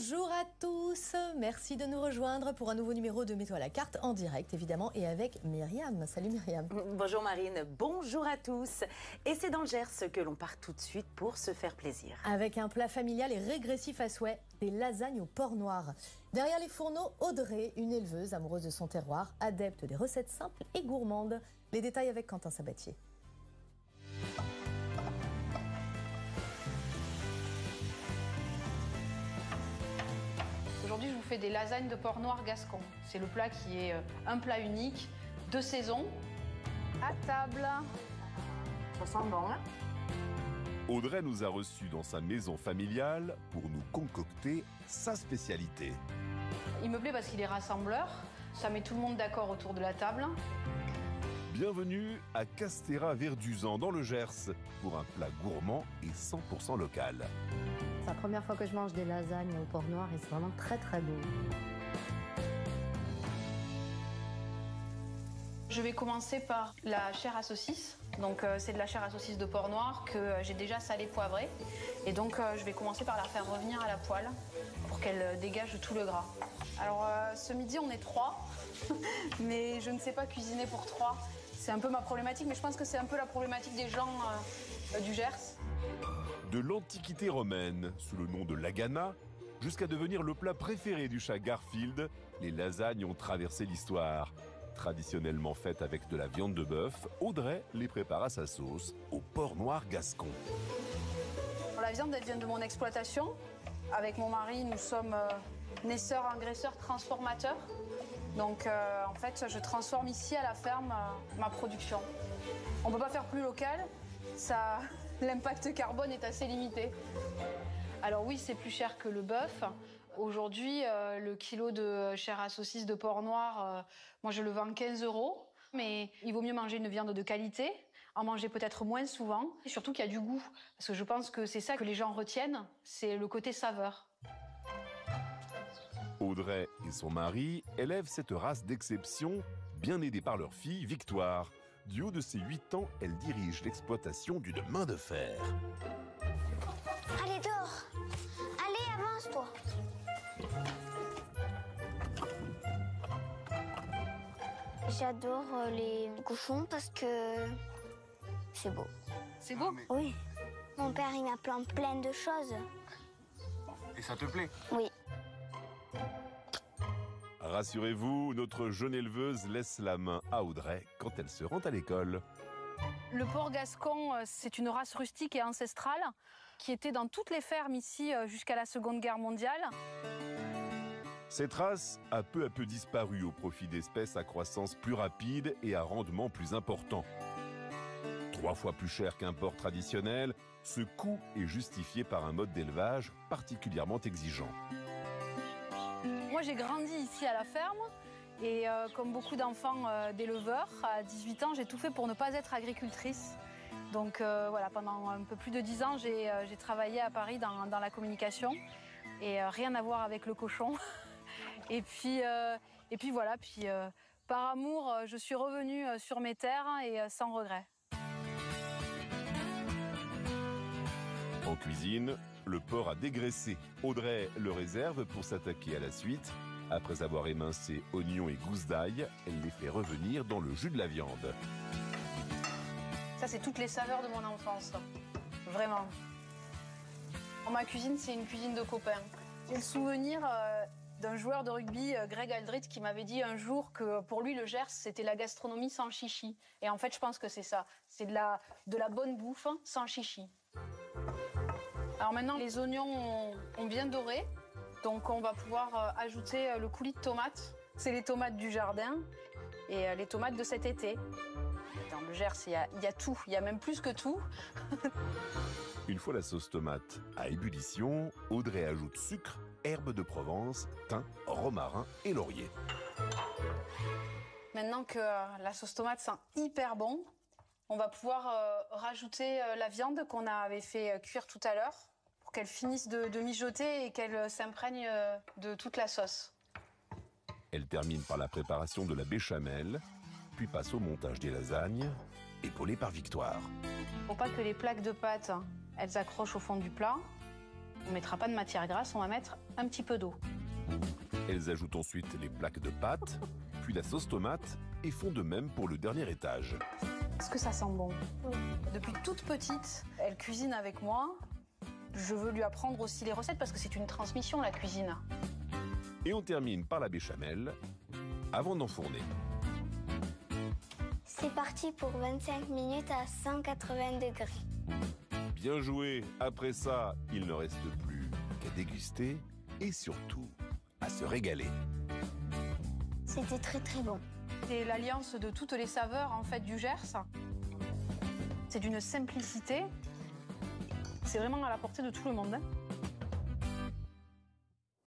Bonjour à tous, merci de nous rejoindre pour un nouveau numéro de Mets-toi à la carte en direct évidemment et avec Myriam. Salut Myriam. Bonjour Marine, bonjour à tous. Et c'est dans le Gers que l'on part tout de suite pour se faire plaisir. Avec un plat familial et régressif à souhait, des lasagnes au porc noir. Derrière les fourneaux, Audrey, une éleveuse amoureuse de son terroir, adepte des recettes simples et gourmandes. Les détails avec Quentin Sabatier. Aujourd'hui, je vous fais des lasagnes de porc noir gascon. C'est le plat qui est un plat unique, de saison. À table. Ça sent bon, hein? Audrey nous a reçus dans sa maison familiale pour nous concocter sa spécialité. Il me plaît parce qu'il est rassembleur. Ça met tout le monde d'accord autour de la table. Bienvenue à Castéra-Verduzan dans le Gers pour un plat gourmand et 100% local. C'est la première fois que je mange des lasagnes au porc noir et c'est vraiment très très bon. Je vais commencer par la chair à saucisse. Donc c'est de la chair à saucisse de porc noir que j'ai déjà salée poivrée. Et donc je vais commencer par la faire revenir à la poêle pour qu'elle dégage tout le gras. Alors ce midi on est 3, mais je ne sais pas cuisiner pour 3. C'est un peu ma problématique, mais je pense que c'est un peu la problématique des gens du Gers. De l'Antiquité romaine, sous le nom de lagana, jusqu'à devenir le plat préféré du chat Garfield, les lasagnes ont traversé l'histoire. Traditionnellement faites avec de la viande de bœuf, Audrey les prépare à sa sauce au porc noir gascon. La viande, elle vient de mon exploitation. Avec mon mari, nous sommes naisseurs, engraisseurs, transformateurs. Donc en fait, je transforme ici à la ferme ma production. On ne peut pas faire plus local. L'impact carbone est assez limité. Alors oui, c'est plus cher que le bœuf. Aujourd'hui, le kilo de chair à saucisse de porc noir, moi je le vends 15 €. Mais il vaut mieux manger une viande de qualité, en manger peut-être moins souvent, et surtout qu'il y a du goût. Parce que je pense que c'est ça que les gens retiennent, c'est le côté saveur. Audrey et son mari élèvent cette race d'exception, bien aidée par leur fille Victoire. Du haut de ses 8 ans, elle dirige l'exploitation d'une main de fer. Allez, dors. Allez, avance-toi. J'adore les cochons parce que c'est beau. C'est beau? Oui. Mon père, il m'apprend plein de choses. Et ça te plaît? Oui. Rassurez-vous, notre jeune éleveuse laisse la main à Audrey quand elle se rend à l'école. Le porc gascon, c'est une race rustique et ancestrale qui était dans toutes les fermes ici jusqu'à la Seconde Guerre mondiale. Cette race a peu à peu disparu au profit d'espèces à croissance plus rapide et à rendement plus important. 3 fois plus cher qu'un porc traditionnel, ce coût est justifié par un mode d'élevage particulièrement exigeant. Moi, j'ai grandi ici à la ferme et comme beaucoup d'enfants d'éleveurs, à 18 ans, j'ai tout fait pour ne pas être agricultrice. Donc voilà, pendant un peu plus de 10 ans, j'ai travaillé à Paris dans la communication et rien à voir avec le cochon. Et puis voilà, par amour, je suis revenue sur mes terres et sans regret. En cuisine, le porc a dégraissé. Audrey le réserve pour s'attaquer à la suite. Après avoir émincé oignons et gousses d'ail, elle les fait revenir dans le jus de la viande. Ça, c'est toutes les saveurs de mon enfance, vraiment. Ma cuisine, c'est une cuisine de copains. J'ai le souvenir d'un joueur de rugby, Greg Aldrit, qui m'avait dit un jour que pour lui, le Gers, c'était la gastronomie sans chichi. Et en fait, je pense que c'est ça. C'est de la bonne bouffe sans chichi. Alors maintenant, les oignons ont bien doré. Donc on va pouvoir ajouter le coulis de tomates. C'est les tomates du jardin et les tomates de cet été. Dans le Gers, il y a tout. Il y a même plus que tout. Une fois la sauce tomate à ébullition, Audrey ajoute sucre, herbes de Provence, thym, romarin et laurier. Maintenant que la sauce tomate sent hyper bon, on va pouvoir rajouter la viande qu'on avait fait cuire tout à l'heure pour qu'elle finisse de mijoter et qu'elle s'imprègne de toute la sauce. Elle termine par la préparation de la béchamel, puis passe au montage des lasagnes, épaulée par Victoire. Faut pas que les plaques de pâte elles accrochent au fond du plat. On ne mettra pas de matière grasse, on va mettre un petit peu d'eau. Elles ajoutent ensuite les plaques de pâte, puis la sauce tomate et font de même pour le dernier étage. Est-ce que ça sent bon? Oui. Depuis toute petite, elle cuisine avec moi. Je veux lui apprendre aussi les recettes parce que c'est une transmission, la cuisine. Et on termine par la béchamel avant d'enfourner. C'est parti pour 25 minutes à 180 degrés. Bien joué. Après ça, il ne reste plus qu'à déguster et surtout à se régaler. C'était très très bon. C'est l'alliance de toutes les saveurs en fait du Gers. C'est d'une simplicité. C'est vraiment à la portée de tout le monde.